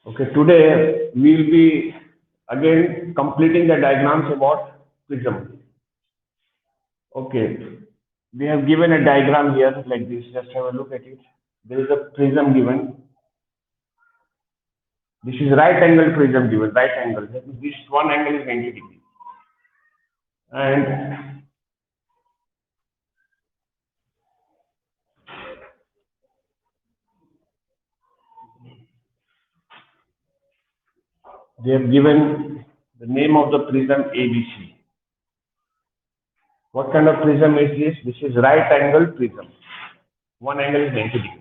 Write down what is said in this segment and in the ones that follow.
Okay, today we will be again completing the diagrams about prism. Okay, we have given a diagram here like this. Just have a look at it. There is a prism given. This is right angle prism given, right angle. This one angle is 90 degrees. And they have given the name of the prism ABC. What kind of prism is this? This is right angle prism. One angle is 90 degrees.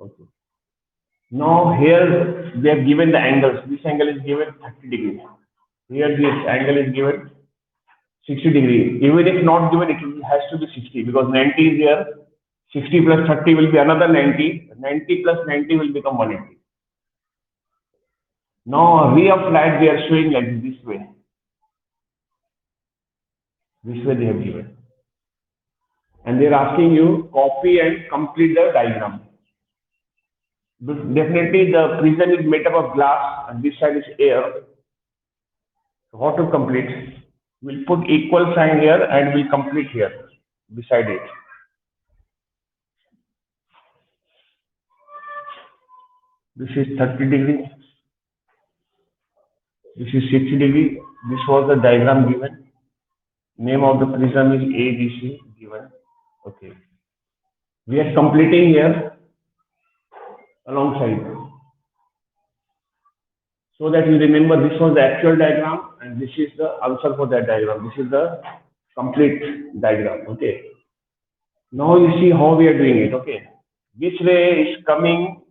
Okay. Now here they have given the angles. This angle is given 30 degrees. Here this angle is given 60 degrees. Even if not given, it has to be 60 because 90 is here. 60 plus 30 will be another 90. 90 plus 90 will become 180. Now ray of light they are showing like this way. This way they have given. And they are asking you copy and complete the diagram. Definitely the prism is made up of glass and this side is air. So how to complete? We'll put equal sign here and we'll complete here beside it. This is 30 degrees. This is 60 degrees. This was the diagram given. Name of the prism is ABC given. Okay. We are completing here alongside. So that you remember this was the actual diagram and this is the answer for that diagram. This is the complete diagram. Okay. Now you see how we are doing it. Okay. This ray is coming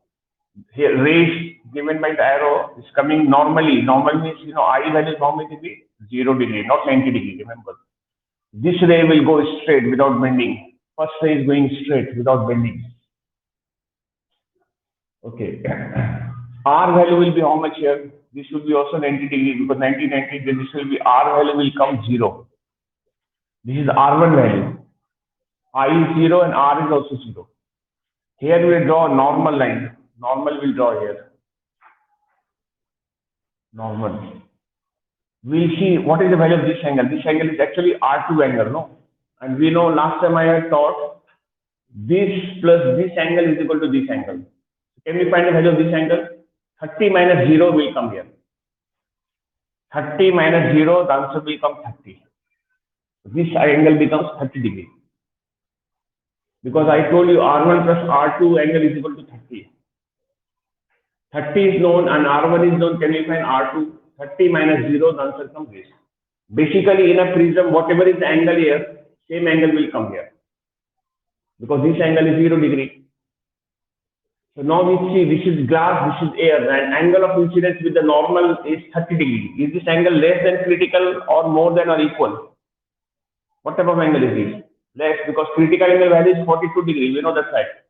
here, rays given by the arrow is coming normally. Normal means, I value is how many degree? 0 degree, not 90 degree, remember. This ray will go straight without bending. First ray is going straight without bending. Okay. R value will be how much here? This will be also 90 degree because 90, this will be R value will come 0. This is R1 value. I is 0 and R is also 0. Here we draw a normal line. Normal will draw here. Normal. We'll see what is the value of this angle. This angle is actually R2 angle, no? And we know last time I had taught this plus this angle is equal to this angle. Can we find the value of this angle? 30 minus 0 will come here. 30 minus 0, the answer will come 30. This angle becomes 30 degrees. Because I told you R1 plus R2 angle is equal to 30. 30 is known and R1 is known. Can we find R2? 30 minus 0, the answer comes this. Basically, in a prism, whatever is the angle here, same angle will come here. Because this angle is 0 degree. So now we see this is glass, this is air, and angle of incidence with the normal is 30 degree. Is this angle less than critical or more than or equal? What type of angle is this? Less, because critical angle value is 42 degree. We know that fact.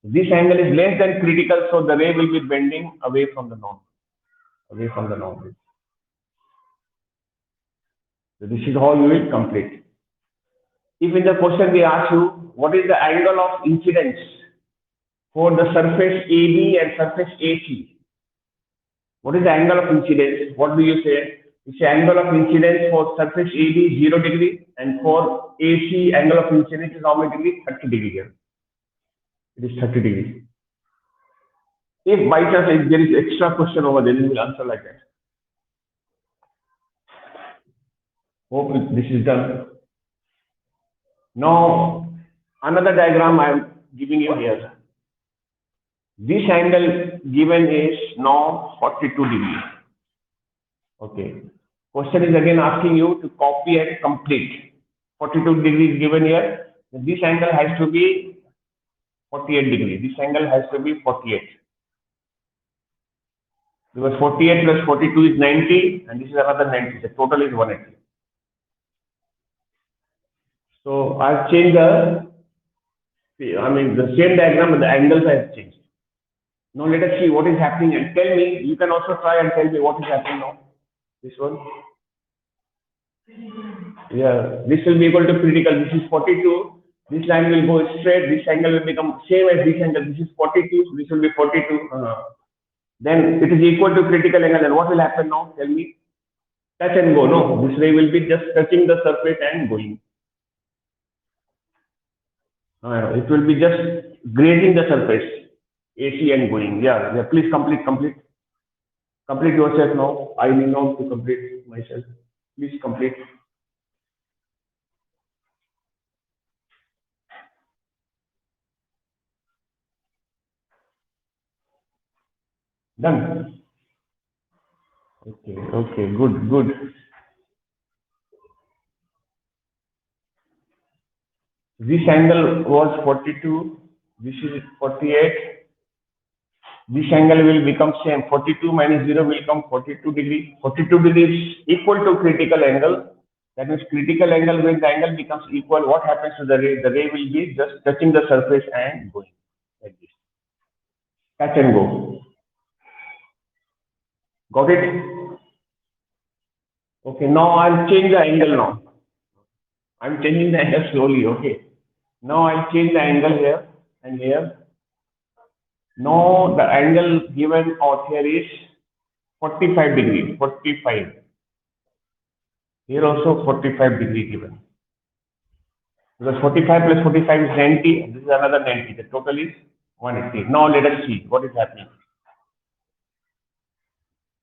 This angle is less than critical, so the ray will be bending away from the norm. Away from the norm. So this is how you will complete. If in the question they ask you, what is the angle of incidence for the surface AB and surface AC? What is the angle of incidence? What do you say? You say angle of incidence for surface AB 0 degree and for AC angle of incidence is how many degree? 30 degree here. It is 30 degrees. If by chance if there is extra question over there, we will answer like that. Hope this is done. Now, another diagram I am giving you here. This angle given is now 42 degrees. Okay. Question is again asking you to copy and complete. 42 degrees given here. This angle has to be 48 degrees. This angle has to be 48. Because 48 plus 42 is 90 and this is another 90. The total is 180. So I've changed the same diagram, but the angles I have changed. Now let us see what is happening and tell me, you can also try and tell me what is happening now. This one. Yeah, this will be equal to critical. This is 42. This line will go straight. This angle will become same as this angle. This is 42. This will be 42. Then it is equal to critical angle. Then what will happen now? Tell me. Touch and go. No, this ray will be just touching the surface and going. It will be just grazing the surface, AC and going. Yeah, yeah. Please complete yourself now. I need not to complete myself. Please complete. Done. Okay, okay, good. This angle was 42. This is 48. This angle will become same. 42 minus 0 will become 42 degree. 42 degree is equal to critical angle. That means critical angle when the angle becomes equal, what happens to the ray? The ray will be just touching the surface and going like this. Touch and go. Got it? Okay, now I'll change the angle now. I'm changing the angle slowly, okay. Now I'll change the angle here and here. Now the angle given out here is 45 degree, 45. Here also 45 degree given. Because 45 plus 45 is 90, this is another 90. The total is 180. Now let us see what is happening.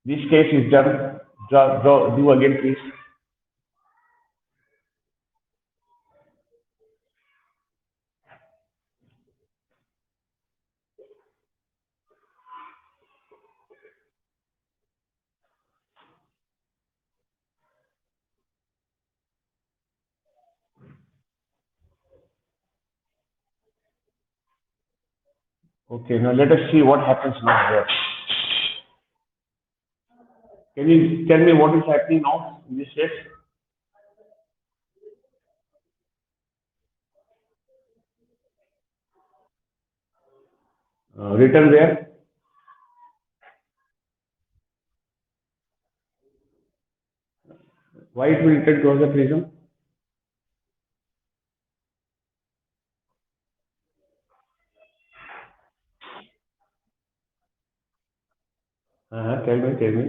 This case is done. Do again, please. Okay, now let us see what happens now here. Can you tell me what is happening now in this case? Written there. Why it will return towards the prism? Tell me.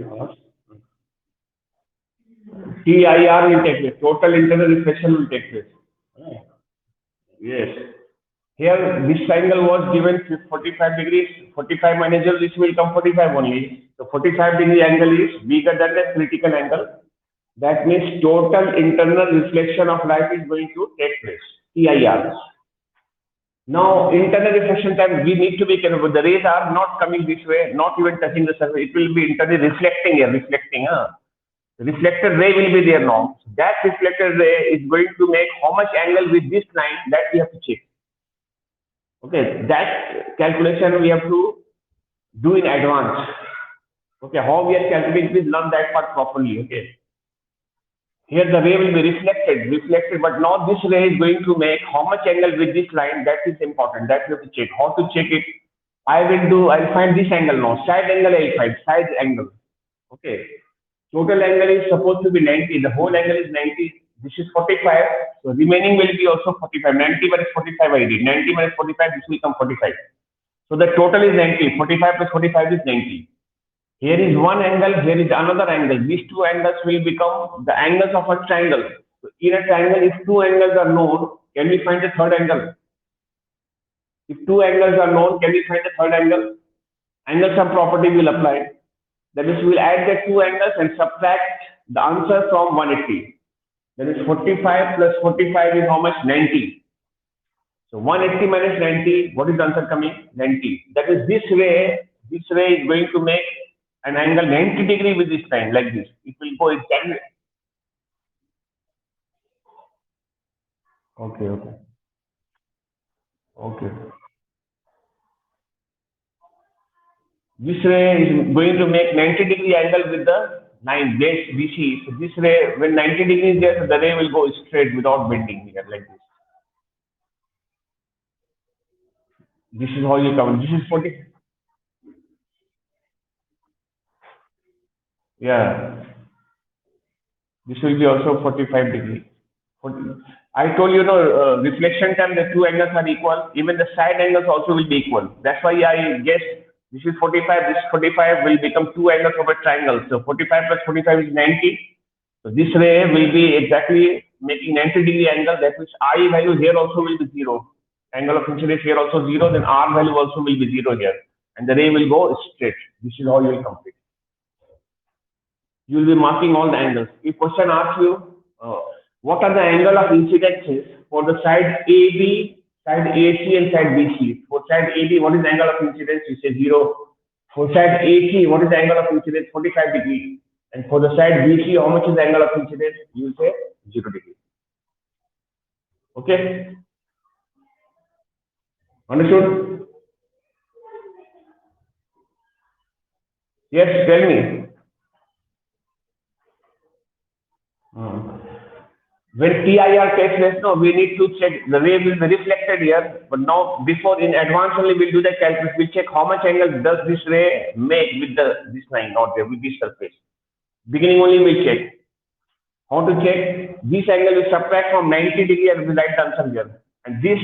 TIR will take place. Total internal reflection will take place. Yes. Here, this angle was given 45 degrees. 45 minus 0, this will come 45 only. So 45 degree angle is bigger than the critical angle. That means total internal reflection of light is going to take place. TIR. Now, internal reflection time, we need to be careful. The rays are not coming this way, not even touching the surface. It will be internally reflecting here, reflecting. The reflected ray will be there now. That reflected ray is going to make how much angle with this line, that we have to check. Okay, that calculation we have to do in advance. Okay, how we are calculating, please learn that part properly. Okay. Here the ray will be reflected, but now this ray is going to make how much angle with this line, that is important. That we have to check. How to check it? I'll find this angle now. Side angle I'll find, side angle. Okay. Total angle is supposed to be 90. The whole angle is 90. This is 45. So remaining will be also 45. 90 minus 45 I did. 90 minus 45, this will become 45. So the total is 90. 45 plus 45 is 90. Here is one angle, here is another angle. These two angles will become the angles of a triangle. So in a triangle, if two angles are known, can we find the third angle? If two angles are known, can we find the third angle? Angle sum property will apply. That is, we will add the two angles and subtract the answer from 180. That is 45 plus 45 is how much? 90. So 180 minus 90, what is the answer coming? 90. That is this ray is going to make an angle 90 degree with this line like this. It will go exactly. Okay. This ray is going to make 90 degree angle with the line base BC. So this ray, when 90 degrees there, so the ray will go straight without bending here like this. This is how you count. This is 40. Yeah. This will be also 45 degree. 40. I told you, reflection time, the two angles are equal. Even the side angles also will be equal. That's why I guess this is 45, this 45 will become two angles of a triangle. So 45 plus 45 is 90. So this ray will be exactly making 90-degree angle. That means I value here also will be 0. Angle of incidence here also 0. Then R value also will be 0 here. And the ray will go straight. This is how you will complete. You will be marking all the angles. If question asks you, what are the angle of incidences for the side AB, side AC, and side BC? For side AB, what is the angle of incidence? You say 0. For side AC, what is the angle of incidence? 45 degrees. And for the side BC, how much is the angle of incidence? You will say 0 degree. Okay? Understood? Yes, tell me. When TIR takes place, no, we need to check the ray will be reflected here. But now, before in advance only, we'll do the calculus. We'll check how much angle does this ray make with this line, not there, with this surface. Beginning only we'll check. How to check? This angle will subtract from 90 degree and we write the answer here. And this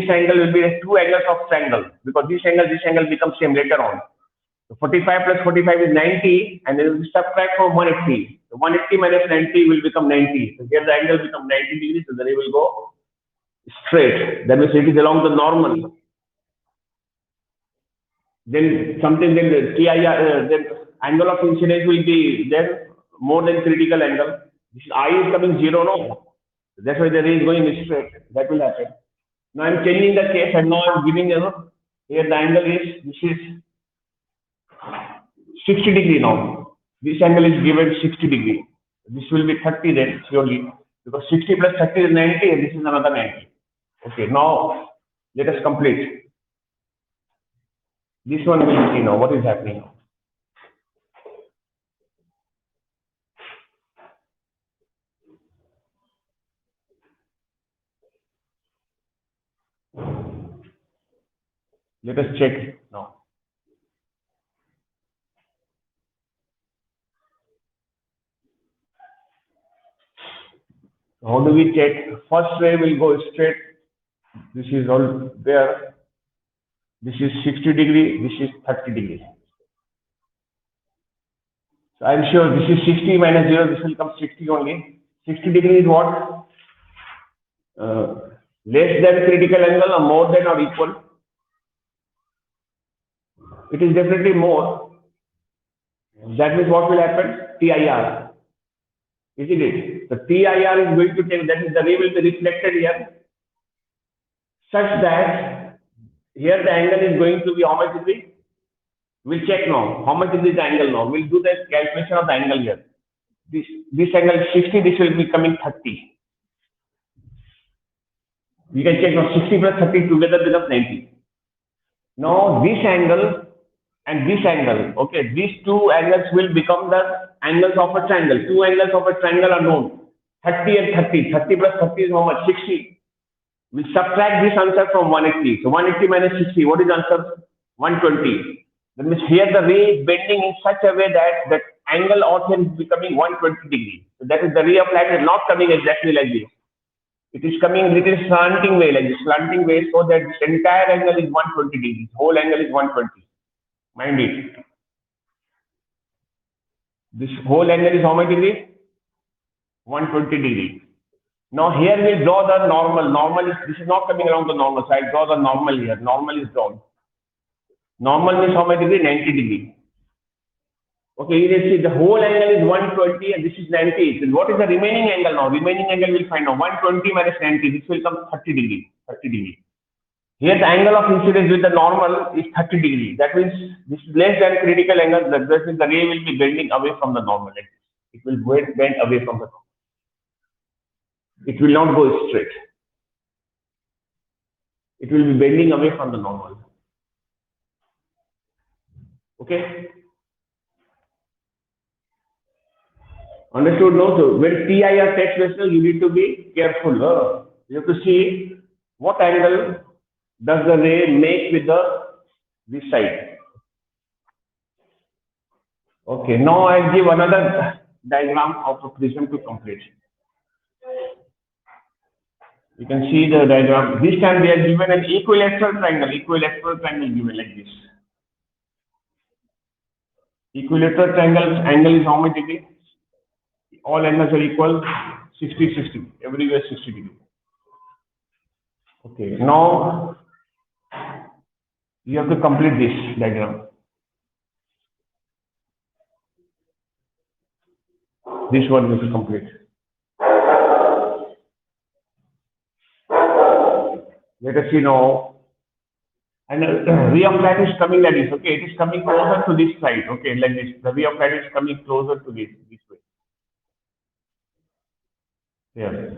angle will be two angles of triangle because this angle becomes same later on. So 45 plus 45 is 90, and then we subtract from 180. So 180 minus 90 will become 90. So here the angle becomes 90 degrees, so the ray will go straight. That means it is along the normal. Then the TIR, then angle of incidence will be there more than critical angle. This I is coming 0, no? That's why the ray is going straight. That will happen. Now I'm changing the case, and now I'm giving here the angle is this is 60 degree now. This angle is given 60 degree. This will be 30 then surely because 60 plus 30 is 90 and this is another 90. Okay, now let us complete. This one we will see now what is happening now. Let us check now. How do we check? First ray will go straight. This is all there. This is 60 degree. This is 30 degree. So I'm sure this is 60 minus 0. This will come 60 only. 60 degree is what? Less than critical angle or more than or equal? It is definitely more. That means what will happen? TIR. Isn't it? The TIR is going to take, that is the ray will be reflected here such that here the angle is going to be how much degree? We'll check now. How much is this angle now? We'll do the calculation of the angle here. This angle is 60, this will be coming 30. We can check now 60 plus 30 together becomes 90. Now this angle and this angle, okay, these two angles will become the angles of a triangle. Two angles of a triangle are known. 30 and 30. 30 plus 30 is how much? 60. We subtract this answer from 180. So 180 minus 60, what is the answer? 120. That means here the ray is bending in such a way that that angle also is becoming 120 degrees. So that is the ray of light is not coming exactly like this. It is coming a little slanting way, like this slanting way, so that this entire angle is 120 degrees. Whole angle is 120. Mind it. This whole angle is how many degrees? 120 degrees. Now here we draw the normal. Normal is, this is not coming along the normal side. Draw the normal here. Normal is drawn. Normal means how many degree? 90 degree. Okay, you can see the whole angle is 120 and this is 90. And what is the remaining angle now? Remaining angle we'll find out. 120 minus 90. This will come 30 degree. 30 degree. Here the angle of incidence with the normal is 30 degree. That means this is less than critical angle. That means the ray will be bending away from the normal. It will bend away from the normal. It will not go straight. It will be bending away from the normal. Okay? Understood? No? So when TIR takes place, you need to be careful. You have to see what angle does the ray make with this side. Okay, now I'll give another diagram of a prism to complete. You can see the diagram. This time they are given an equilateral triangle. Equilateral triangle given like this. Equilateral triangle angle is how much degree? All angles are equal. 60, 60. Everywhere 60 degree. Okay. Now you have to complete this diagram. This one you have to complete. Let us see now. And the ray of light is coming like this. Okay, it is coming closer to this side. Okay, like this. The ray of light is coming closer to this way. Here.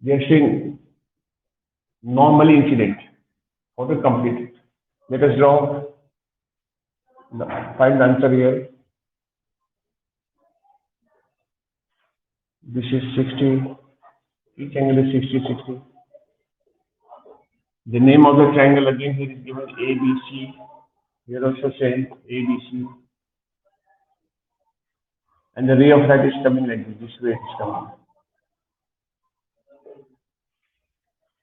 We are seeing normally incident. How to complete it? Let us draw. Find the answer here. This is 60. Each angle is 60, 60. The name of the triangle again here is given ABC. Here also same ABC. And the ray of light is coming like this. This way it is coming.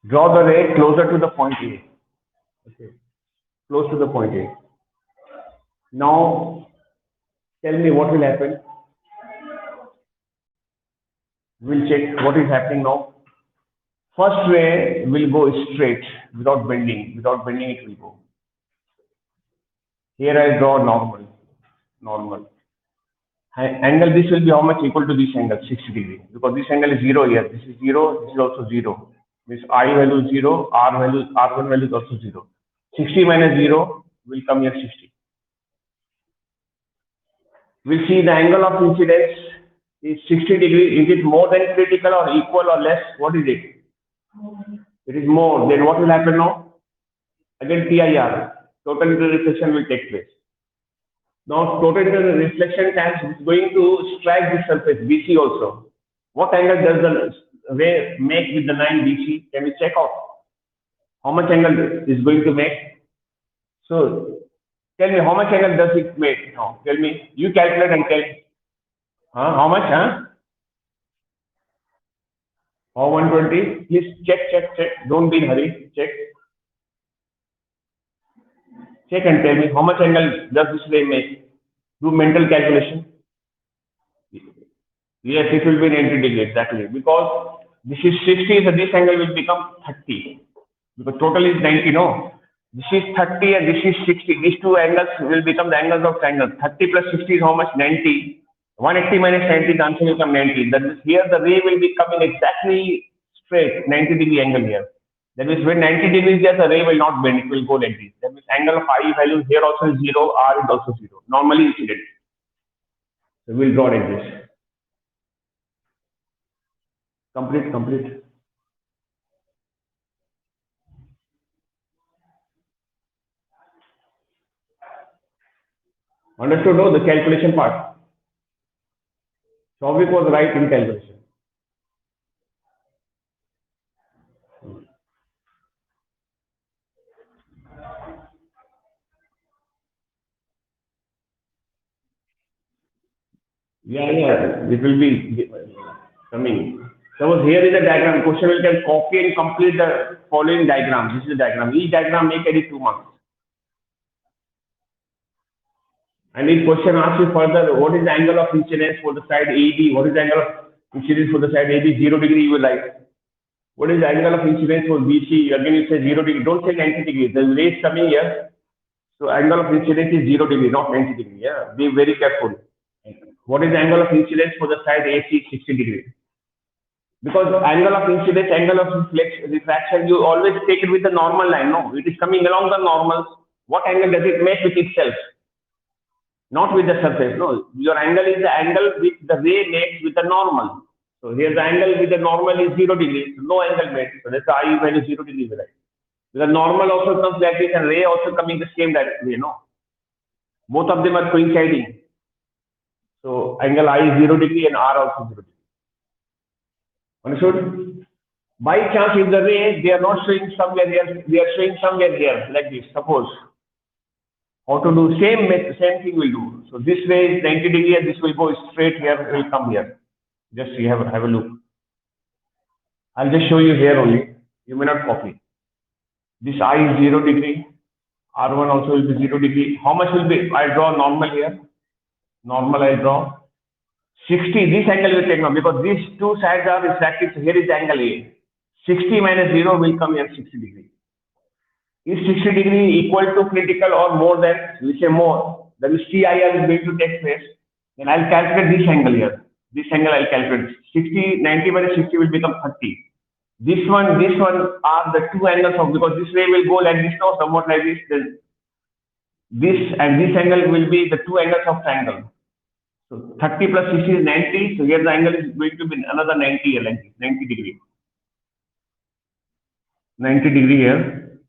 Draw the ray closer to the point A. Okay. Close to the point A. Now, tell me what will happen. We'll check what is happening now. First ray will go straight without bending. Without bending, it will go. Here I draw normal. Normal. Angle this will be how much equal to this angle? 60 degree. Because this angle is 0 here. This is 0. This is also 0. Means I value is 0. R1 value is also 0. 60 minus 0 will come here 60. We'll see the angle of incidence is 60 degree. Is it more than critical or equal or less? What is it? It is more. Then what will happen now? Again TIR. Total internal reflection will take place. Now total internal reflection time is going to strike this surface BC also. What angle does the ray make with the line BC? Can we check out? How much angle is going to make? So tell me how much angle does it make now? Tell me. You calculate and tell. How much? Or 120? Please check. Don't be in hurry. Check. Check and tell me how much angle does this ray make? Do mental calculation. Yes, it will be 90 degree exactly. Because this is 60, so this angle will become 30. Because total is 90, no? This is 30 and this is 60. These two angles will become the angles of triangle. 30 plus 60 is how much? 90. 180 minus 90, the answer will come 90. That is here the ray will be coming exactly straight, 90 degree angle here. That means when 90 degrees there, the ray will not bend, it will go like this. That means angle of I value here also is 0, R is also 0. Normally incident. So we'll draw like this. Complete. Understood, no? The calculation part. Souvik was right in calculation. Yeah, it will be coming. So here is the diagram. Question will can copy and complete the following diagram. This is the diagram. Each diagram make edit 2 marks. And if question asks you further, what is the angle of incidence for the side AB? What is the angle of incidence for the side AB? 0 degree, you will write. What is the angle of incidence for BC? Again, you say 0 degree. Don't say 90 degree. The ray is coming here. So angle of incidence is 0 degree, not 90 degree. Yeah, be very careful. What is the angle of incidence for the side AC? 60 degree. Because angle of incidence, angle of refraction, you always take it with the normal line. No, it is coming along the normals. What angle does it make with itself? Not with the surface. No, your angle is the angle which the ray makes with the normal. So here the angle with the normal is 0 degree. So no angle made. So that's the I value 0 degree, right? The normal also comes like this and ray also coming the same direction, you know. Both of them are coinciding. So angle I is 0 degree and R also 0 degree. Understood? By chance, if the ray, they are not showing somewhere here, they are showing somewhere here, like this, suppose. How to do same thing we'll do. So this way is 90 degree and this will go straight here, it will come here. Just you have a look. I'll just show you here only. You may not copy. This I is 0 degree. R1 also will be 0 degree. How much will be? I draw normal here. Normal I draw. 60. This angle will take now because these two sides are refracted. So here is the angle A. 60 minus 0 will come here 60 degree. Is 60 degree equal to critical or more than? We say more. That is CIR is going to take place. Then I'll calculate this angle here. This angle I'll calculate. 60, 90 minus 60 will become 30. This one are the two angles of, because this ray will go like this now, somewhat like this. Then this and this angle will be the two angles of triangle. So 30 plus 60 is 90. So here the angle is going to be another 90 here, like this, 90 degree. 90 degree here.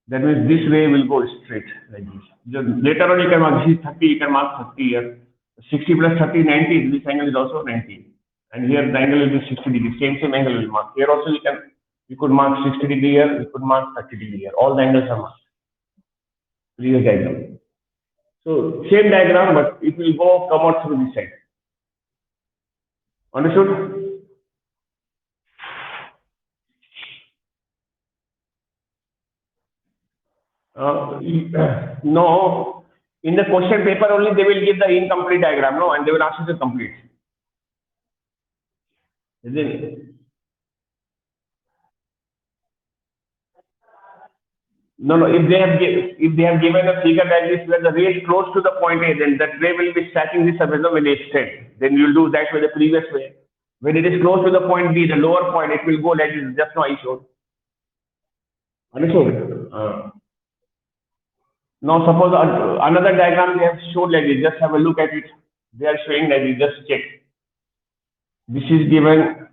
That means this ray will go straight like this. Just later on you can mark this is 30, you can mark 30 here. 60 plus 30, 90. This angle is also 90. And here the angle will be 60 degree. Same angle will mark. Here also you could mark 60 degree here, you could mark 30 degree here. All the angles are marked. Previous diagram. So same diagram, but it will come out through this side. Understood? No, in the question paper only they will give the incomplete diagram, no, and they will ask you to complete. Isn't it? No. If they have given a figure like this where the ray is close to the point A, then that ray will be stacking this surface when it's straight. Then you'll do that way the previous way. When it is close to the point B, the lower point, it will go like this. Just now I showed. Understood? Now suppose another diagram they have showed like this. Just have a look at it. They are showing like this. Just check. This is given.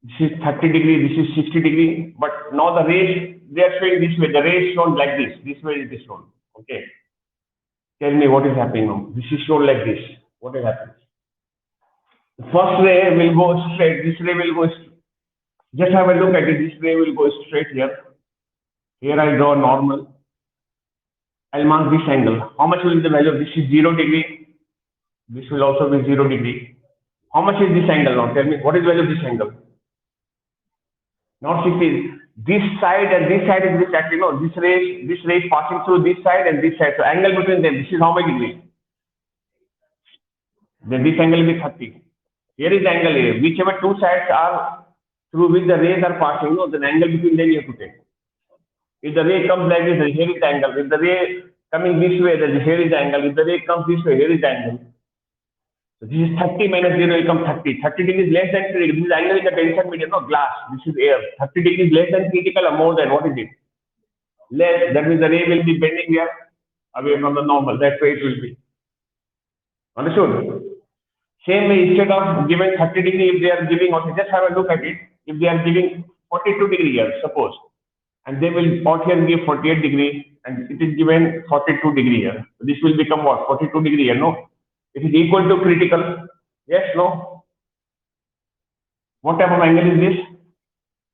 This is 30 degree. This is 60 degree. But now the rays they are showing this way. The ray is shown like this. This way it is shown. Okay. Tell me what is happening now. This is shown like this. What is happening? The first ray will go straight. This ray will go straight. Just have a look at it. This ray will go straight here. Here I draw normal. I'll mark this angle. How much will be the value of this? Is 0 degree. This will also be 0 degree. How much is this angle now? Tell me what is the value of this angle? Not 60. This side and this side is refracting. No, this ray is passing through this side and this side. So angle between them. This is how many degrees? Then this angle will be 30. Here is the angle A. Whichever two sides are through which the rays are passing, no, the angle between them you have to take. If the ray comes like this, then here is the angle. If the ray coming this way, then here is the angle. If the ray comes this way, here is the angle. So this is 30 minus 0 will come 30. 30 degrees less than critical. This is angle in the tension medium, no glass. This is air. 30 degrees less than critical or more than, what is it? Less. That means the ray will be bending here away from the normal. That way it will be. Understood? Same way, instead of giving 30 degree, if they are giving, okay, just have a look at it. If they are giving 42 degree here, suppose, and they will out here give 48 degree, and it is given 42 degree here. So this will become what? 42 degree here, no? It is equal to critical. Yes, no? What type of angle is this?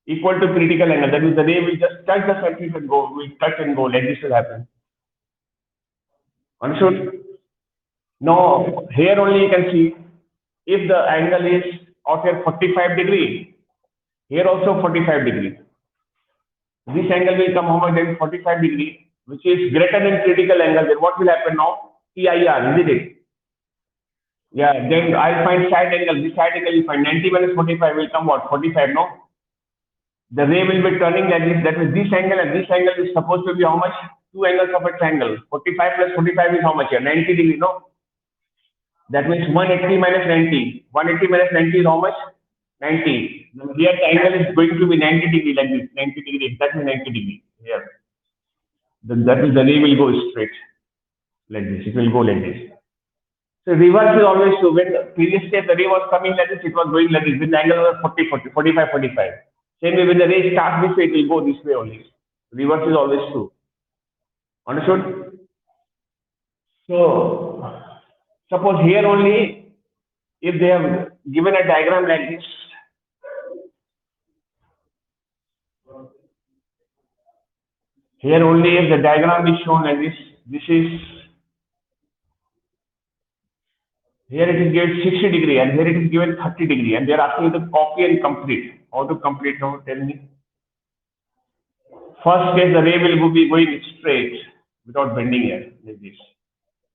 Equal to critical angle. That means the ray will just touch the surface and go, will touch and go, like this will happen. Understood? Now, here only you can see, if the angle is out here 45 degree, here also 45 degree. This angle will come over then 45 degree, which is greater than critical angle. Then what will happen now? CIR, isn't it? Yeah, then I find side angle. This side angle you find 90 minus 45 will come what? 45, no? The ray will be turning like this. That means this angle and this angle is supposed to be how much? Two angles of a triangle. 45 plus 45 is how much here? 90 degree, no? That means 180 minus 90. 180 minus 90 is how much? 90. Here the angle is going to be 90 degree like this. 90 degree, exactly 90 degree. Here. Then that means the ray will go straight like this. It will go like this. So reverse is always true. When the previous step the ray was coming like this, it was going like this. With the angle was 40, 40, 45, 45. Same way when the ray starts this way, it will go this way only. Reverse is always true. Understood? So suppose here only, if they have given a diagram like this, here only if the diagram is shown like this, this is Here it is given 60 degree and here it is given 30 degree and they are asking you to copy and complete. How to complete now? Tell me. First case, the ray will be going straight without bending here, like this.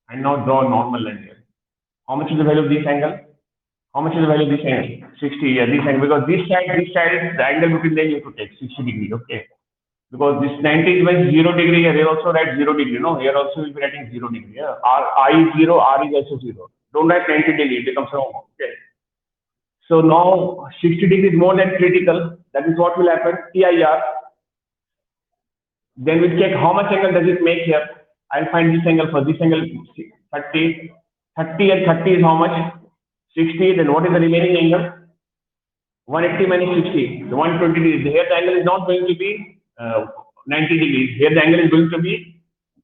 And now draw a normal line here. How much is the value of this angle? How much is the value of this angle? 60, yeah, this angle. Because this side, the angle between them you have to take 60 degree, okay? Because this 90 is by 0 degree, here also write 0 degree, no? Here also will be writing 0 degree, yeah? I is 0, R is also 0. Don't write 90 degree, it becomes wrong, okay? So now 60 degree is more than critical. That is what will happen, TIR. Then we'll check how much angle does it make here. I'll find this angle for this angle 30. 30 and 30 is how much? 60. Then what is the remaining angle? 180 minus 60. The 120 degrees. Here the angle is not going to be 90 degrees. Here the angle is going to be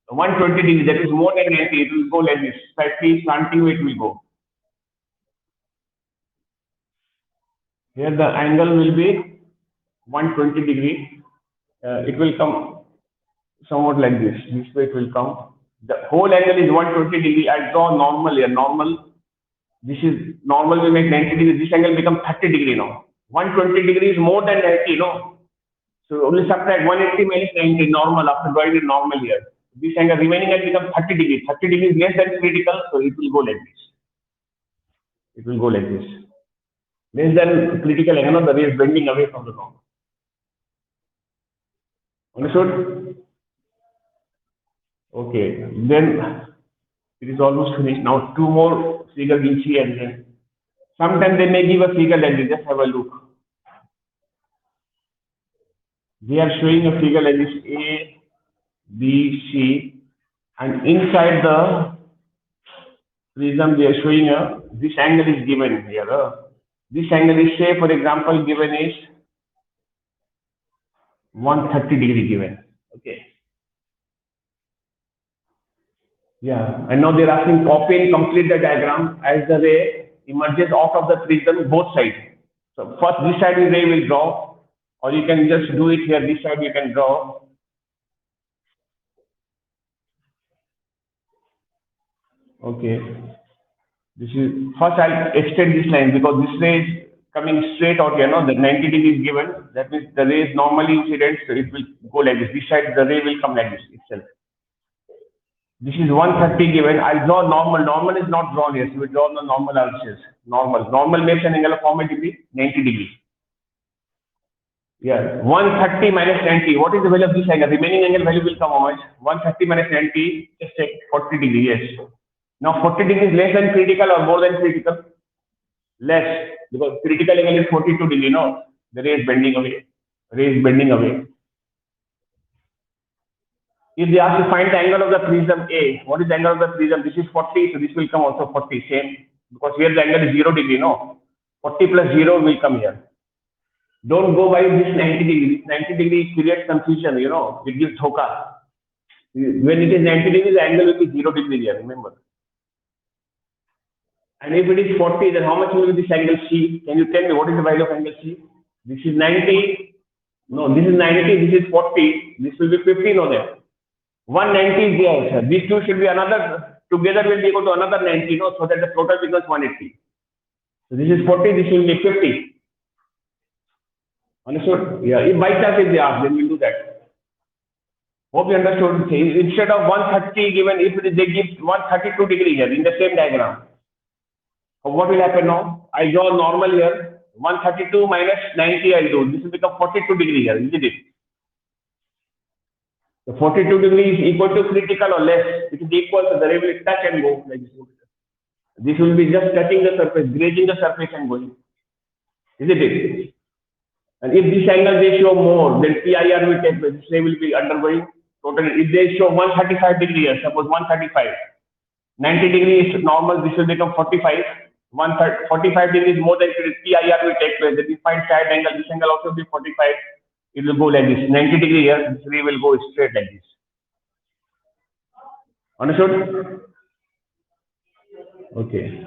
120 degrees. That is more than 90. It will go like this. Slightly slanting way it will go. Here the angle will be 120 degree. It will come somewhat like this. This way it will come. The whole angle is 120 degree. I draw normal here. Normal. This is normal will make 90 degrees. This angle becomes 30 degree now. 120 degree is more than 90, no? So only subtract 180 minus 90 normal after drawing it normal here. This angle remaining angle becomes 30 degrees. 30 degrees less than critical, so it will go like this. It will go like this. Less than critical angle, the ray is bending away from the normal. Understood? Okay, then it is almost finished. Now two more figure we'll see and then sometimes they may give a figure like this. Just have a look. They are showing a figure like this A, B, C, and inside the prism they are showing this angle is given here. This angle is, say for example, given is 130 degree given. Okay. Yeah, and now they're asking copy and complete the diagram as the ray emerges out of the prism both sides. So first this side the ray will draw, or you can just do it here. This side you can draw. Okay. This is first I'll extend this line because this ray is coming straight out here. No, the 90 degree is given. That means the ray is normally incident, so it will go like this. This side the ray will come like this itself. This is 130 given. I'll draw normal. Normal is not drawn here, so we draw the normal arches. Normal. Normal makes an angle of how many degree? 90 degree. Yeah. 130 minus 90. What is the value of this angle? Remaining angle value will come how much? 130 minus 90. Just take 40 degree. Yes. Now 40 degree is less than critical or more than critical? Less, because critical angle is 42 degree. No, the ray is bending away. Ray is bending away. If they ask to find the angle of the prism A, what is the angle of the prism? This is 40, so this will come also 40, same. Because here the angle is 0 degree, no? 40 plus 0 will come here. Don't go by this 90 degree. This 90 degree creates confusion, you know, it gives thoka. When it is 90 degree, the angle will be 0 degree here, remember. And if it is 40, then how much will be this angle C? Can you tell me what is the value of angle C? This is 90. No, this is 90, this is 40. This will be 50, no there. 190 is there, sir. These two should be another, together will be equal to another 90, no, so that the total becomes 180. So this is 40, this will be 50. Understood? Yeah, if by chance if they ask, then we'll do that. Hope you understood. Instead of 130 given, if they give 132 degree here in the same diagram. So what will happen now? I draw normal here. 132 minus 90 I'll do. This will become 42 degree here, isn't it? The 42 degree is equal to critical or less. It is equal, so the ray will touch and go like this. This will be just touching the surface, grazing the surface and going. Isn't it? And if this angle they show more, then PIR will take place. This ray will be undergoing total. If they show 135 degree here, suppose 135, 90 degree is normal, this will become 45. 45 degrees more than PIR will take place. Then we find side angle, this angle also will be 45. It will go like this. 90 degree here, this ray will go straight like this. Understood? Okay.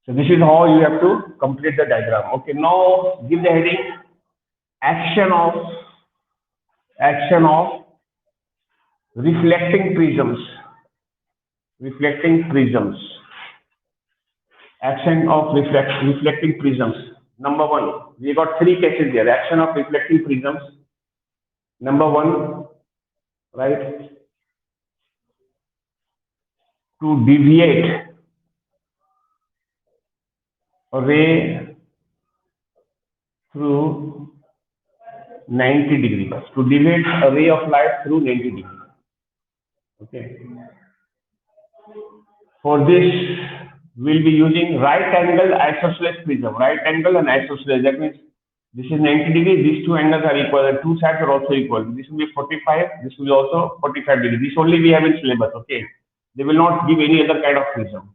So this is how you have to complete the diagram. Okay, now give the heading action of reflecting prisms. Reflecting prisms. Action of reflecting prisms. Number one, we got three cases here. Action of reflecting prisms. Number one, right, to deviate a ray through 90 degrees. To deviate a ray of light through 90 degrees. Okay. For this, we'll be using right angle isosceles prism. Right angle and isosceles. That means this is 90 degrees. These two angles are equal. And two sides are also equal. This will be 45. This will be also 45 degrees. This only we have in syllabus. Okay. They will not give any other kind of prism.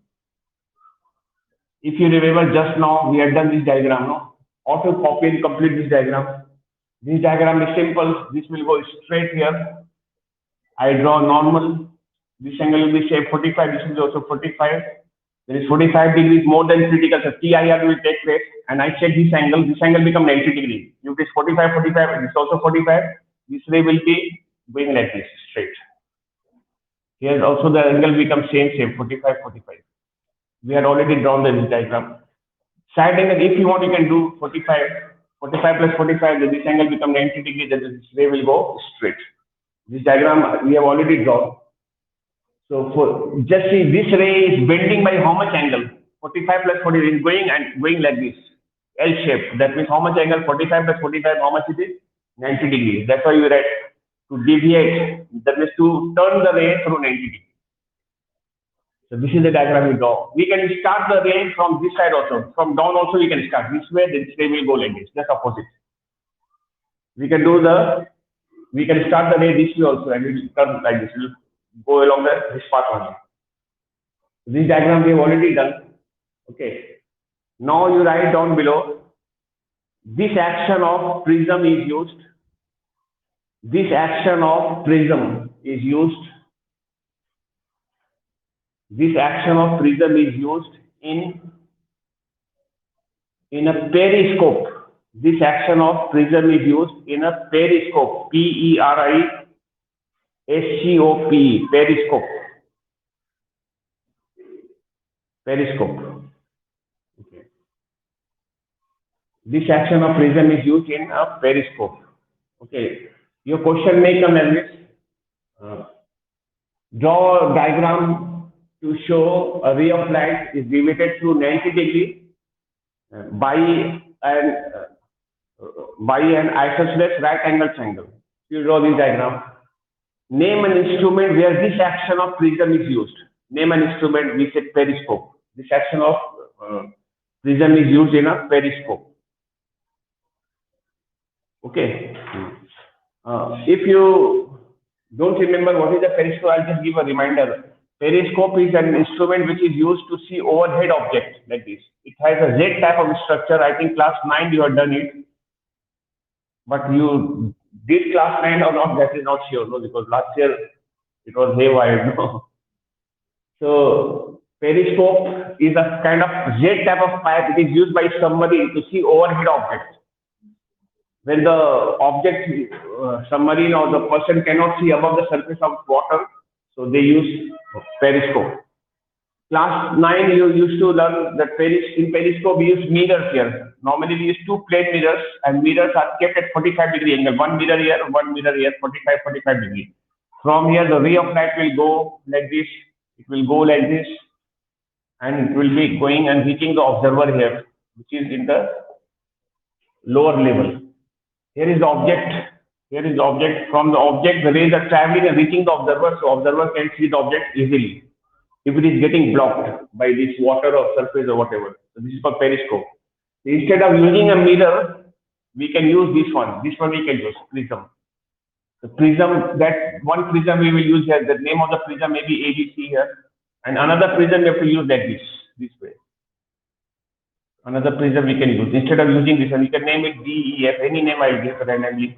If you remember just now, we had done this diagram. No? Auto copy and complete this diagram. This diagram is simple. This will go straight here. I draw normal. This angle will be say 45. This will be also 45. There is 45 degrees more than critical. So TIR will take place. And I check this angle. This angle become 90 degrees. If it is 45, 45, this also 45. This ray will be going like this straight. Here also the angle becomes same 45, 45. We had already drawn this diagram. Side angle, if you want, you can do 45. 45 plus 45, then this angle become 90 degrees, then this ray will go straight. This diagram we have already drawn. So for just see, this ray is bending by how much angle? 45 plus 40 is going and going like this, L shape. That means how much angle? 45 plus 45, how much it is? 90 degrees. That's why you write to deviate. That means to turn the ray through 90 degrees. So this is the diagram we draw. We can start the ray from this side also. From down also we can start this way. This ray will go like this. Just opposite. We can start the ray this way also, and it will turn like this. It will go along this path only. This diagram we have already done. Okay. Now you write down below. This action of prism is used. This action of prism is used. This action of prism is used in a periscope. This action of prism is used in a periscope. Periscope. Periscope. Periscope. Okay. This action of prism is used in a periscope. Okay. Your question may come as this. Draw a diagram to show a ray of light is deviated through 90 degrees by an isosceles right angle triangle. You draw this diagram. Name an instrument where this action of prism is used. Name an instrument, we said periscope. This action of prism is used in a periscope. Okay. If you don't remember what is a periscope, I'll just give a reminder. Periscope is an instrument which is used to see overhead objects like this. It has a Z type of structure. I think class 9 you have done it. But you did class 9 or not, that is not sure, no, because last year it was haywire. No? So periscope is a kind of Z type of pipe. It is used by submarine to see overhead objects. When the object, submarine or the person cannot see above the surface of water, so they use periscope. Class 9 you used to learn that in periscope we use mirrors here. Normally we use two plane mirrors, and mirrors are kept at 45 degree angle. One mirror here, 45 degree. From here the ray of light will go like this. It will go like this, and it will be going and reaching the observer here, which is in the lower level. Here is the object. Here is the object. From the object, the rays are traveling and reaching the observer, so observer can see the object easily. If it is getting blocked by this water or surface or whatever, so this is called periscope. Instead of using a mirror, we can use this one. This one we can use prism. The prism, that one prism we will use here. The name of the prism may be ABC here, and another prism we have to use like this way. Another prism we can use. Instead of using this one, we can name it DEF. Any name I will give randomly.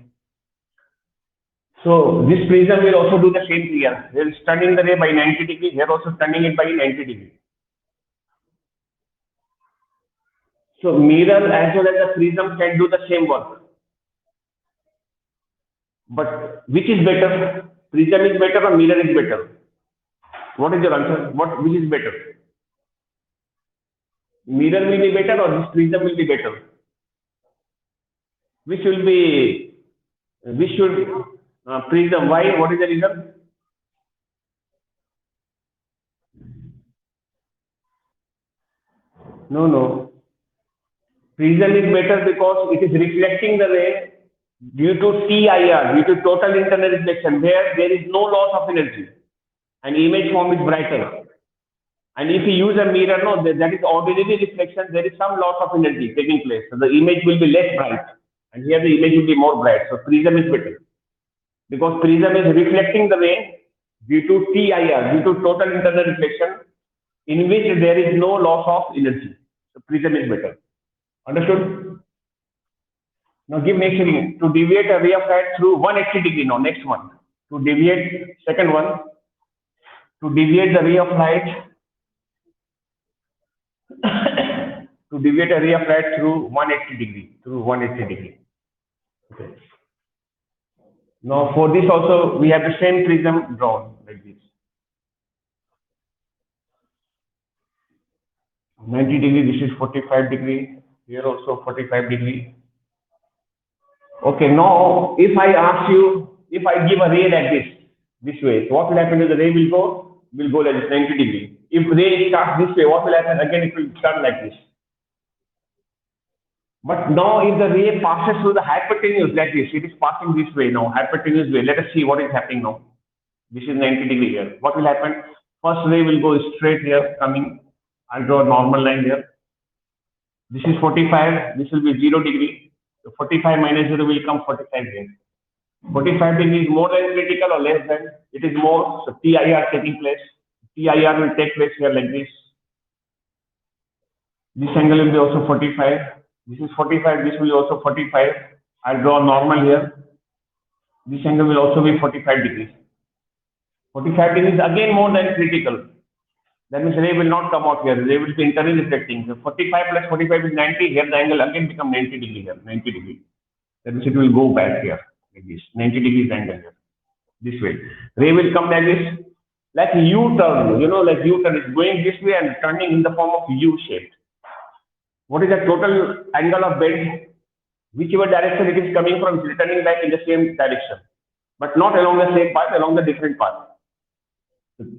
So this prism will also do the same thing here. Here is turning the ray by 90 degrees. Here also turning it by 90 degrees. So mirror as well as the prism can do the same work. But which is better? Prism is better or mirror is better? What is your answer? Which is better? Mirror will be better or this prism will be better? Which will be, which should, prism? Why? What is the reason? No, no. Prism is better because it is reflecting the ray due to TIR, due to total internal reflection, where there is no loss of energy and image form is brighter. And if you use a mirror, no, that is ordinary reflection, there is some loss of energy taking place. So the image will be less bright. And here the image will be more bright. So prism is better. Because prism is reflecting the ray due to TIR, due to total internal reflection, in which there is no loss of energy. So prism is better. Understood? Now give next thing. To deviate a ray of light through 180 degree. Now next one. To deviate, second one. To deviate the ray of light to deviate a ray of light through 180 degree. Okay. Now for this also we have the same prism drawn like this. 90 degree, this is 45 degree, here also 45 degree. Okay, now if I ask you, if I give a ray like this way, so what will happen is the ray will go like this, 90 degree. If ray starts this way, what will happen? Again, it will turn like this. But now if the ray passes through the hypotenuse like this, it is passing this way now, hypotenuse way. Let us see what is happening now. This is 90 degree here. What will happen? First ray will go straight here, coming. I'll draw a normal line here. This is 45, this will be 0 degree. So 45 minus 0 will come 45 here. 45 degree is more than critical or less than? It is more, so TIR taking place. TIR will take place here like this. This angle will be also 45. This is 45, this will be also 45. I'll draw normal here. This angle will also be 45 degrees. 45 degrees is again more than critical. That means ray will not come out here. Ray will be internally reflecting. So 45 plus 45 is 90. Here the angle again become 90 degree here. 90 degree. That means it will go back here like this. 90 degrees angle here. This way. Ray will come like this. Like U-turn. You know, like U-turn is going this way and turning in the form of U shaped. What is the total angle of bend? Whichever direction it is coming from, it is returning back in the same direction. But not along the same path, along the different path.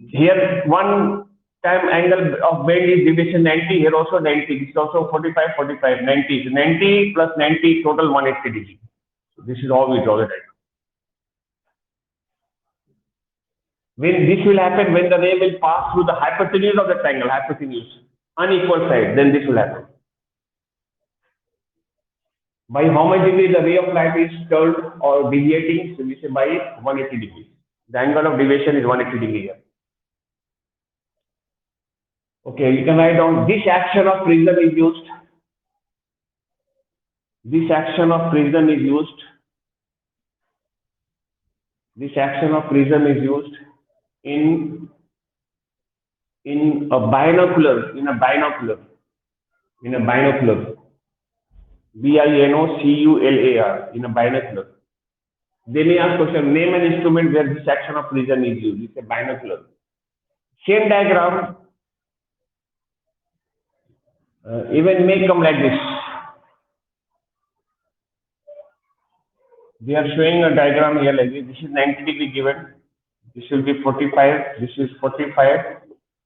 Here one time angle of bend is deviation 90, here also 90, this is also 45, 45, 90. So 90 plus 90, total 180 degree. So this is how we draw the diagram. When this will happen, when the ray will pass through the hypotenuse of the triangle, hypotenuse, unequal side, then this will happen. By how much degree the ray of light is turned or deviating? So we say by 180 degrees. The angle of deviation is 180 degree here. Okay, you can write down this action of prism is used. This action of prism is used. This action of prism is used in a binocular. BINOCULAR, in a binocular. They may ask question, name an instrument where this action of prism is used. It's a binocular. Same diagram even may come like this. They are showing a diagram here like this. This is 90 degree given. This will be 45. This is 45.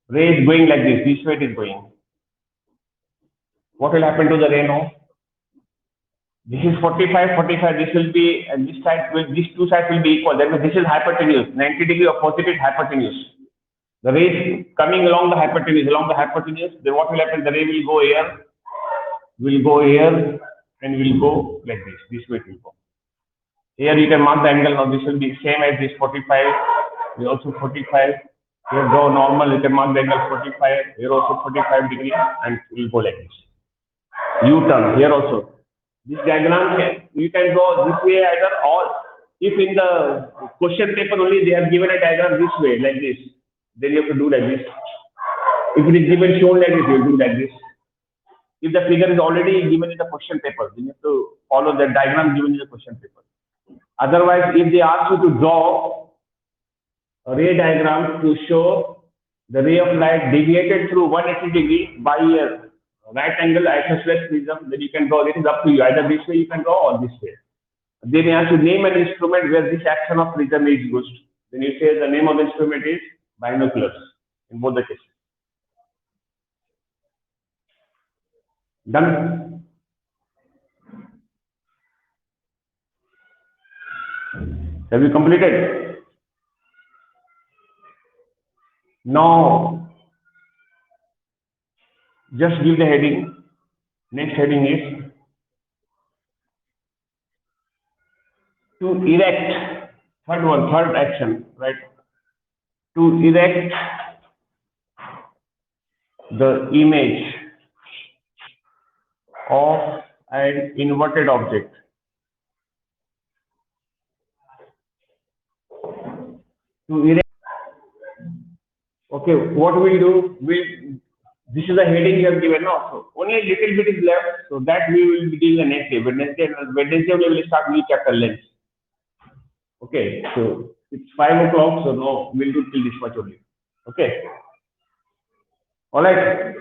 Ray is going like this. This way it is going. What will happen to the ray now? This is 45, 45. This will be, and this side will, these two sides will be equal. That means this is hypotenuse. 90 degree opposite hypotenuse. The ray is coming along the hypotenuse. Then what will happen? The ray will go here, and will go like this. This way it will go. Here you can mark the angle. Now this will be same as this 45. Here also 45. Here draw normal. You can mark the angle 45. Here also 45 degree, and it will go like this. U-turn here also. This diagram you can draw this way either, or if in the question paper only they have given a diagram this way like this, then you have to do like this. If it is given shown like this, you will do like this. If the figure is already given in the question paper, then you have to follow the diagram given in the question paper. Otherwise, if they ask you to draw a ray diagram to show the ray of light deviated through 180 degree by a right angle isosceles prism. Then you can draw. It is up to you. Either this way you can draw or this way. Then you have to name an instrument where this action of prism is used. Then you say the name of the instrument is binoculars in both the cases. Done. Have you completed? Now, just give the heading. Next heading is to erect. Third action, right? To erect the image of an inverted object. To erect. Okay, what we'll do, this is the heading you have given now. So only a little bit is left. So that we will be doing the next day. Wednesday we will start new chapter length. Okay, so it's 5 o'clock. So no, we'll do till this much only. Okay. All right.